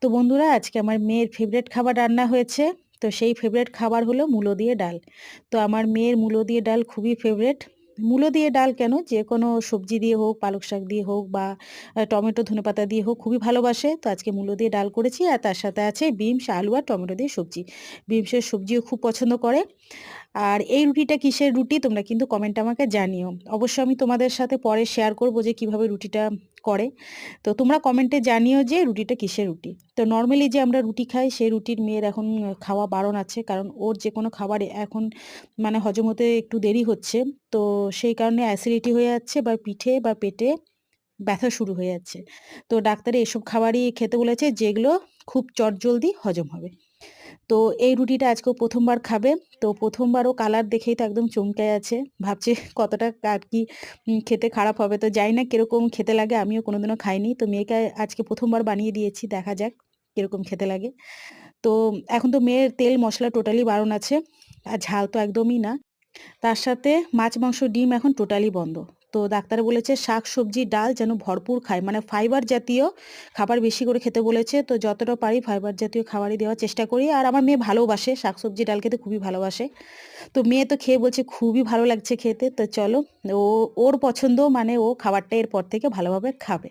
তো বন্ধুরা, আজকে আমার মেয়ের ফেভারিট খাবার রান্না হয়েছে। তো সেই ফেভারিট খাবার হলো মূলো দিয়ে ডাল। তো আমার মেয়ের মূলো দিয়ে ডাল খুবই ফেভারিট। মূলো দিয়ে ডাল কেন, যেকোনো সবজি দিয়ে হোক, পালক শাক দিয়ে হোক বা টমেটো ধনেপাতা দিয়ে হোক খুবই ভালোবাসে। তো আজকে মূলো দিয়ে ডাল করেছি, আর তার সাথে আছে বিমস, আলু আর টমেটো দিয়ে সবজি। বিমসের সবজিও খুব পছন্দ করে। আর এই রুটিটা কিসের রুটি তোমরা কিন্তু কমেন্টে আমাকে জানিও। অবশ্যই আমি তোমাদের সাথে পরে শেয়ার করব যে কিভাবে রুটিটা করে। তো তোমরা কমেন্টে জানিও যে রুটিটা কিসের রুটি। তো নর্মালি যে আমরা রুটি খাই, সেই রুটির মেয়ের এখন খাওয়া বারণ আছে, কারণ ওর যে কোনো খাবার এখন মানে হজম হতে একটু দেরি হচ্ছে। তো সেই কারণে অ্যাসিডিটি হয়ে যাচ্ছে, বা পিঠে বা পেটে ব্যথা শুরু হয়ে যাচ্ছে। তো ডাক্তারে এসব খাবারই খেতে বলেছে যেগুলো খুব চটজলদি হজম হবে। তো এই রুটিটা আজকেও ১ম বার খাবে। তো ১ম বার ও কালার দেখেই তো একদম চমকে আছে। ভাবছে কতটা আর কি খেতে খারাপ হবে। তো জানি না কিরকম খেতে লাগে, আমিও কোনোদিনও খাইনি। তো মেয়েকে আজকে ১ম বার বানিয়ে দিয়েছি, দেখা যাক কিরকম খেতে লাগে। তো এখন তো মেয়ের তেল মশলা টোটালি বারণ আছে। আর ঝাল তো একদমই না। তার সাথে মাছ, মাংস, ডিম এখন টোটালি বন্ধ। তো ডাক্তার বলেছে শাক-সবজি, ডাল যেন ভরপুর খায়। মানে ফাইবার জাতীয় খাবার বেশি করে খেতে বলেছে। তো যতটা পারি ফাইবার জাতীয় খাবারই দেওয়ার চেষ্টা করি। আর আমার মেয়ে ভালোবাসে, শাক-সবজি, ডাল খেতে খুবই ভালোবাসে। তো মেয়ে তো খেয়ে বলছে খুবই ভালো লাগছে খেতে। তো চলো, ও ওর পছন্দ, মানে ও খাবারটা এরপর থেকে ভালোভাবে খাবে।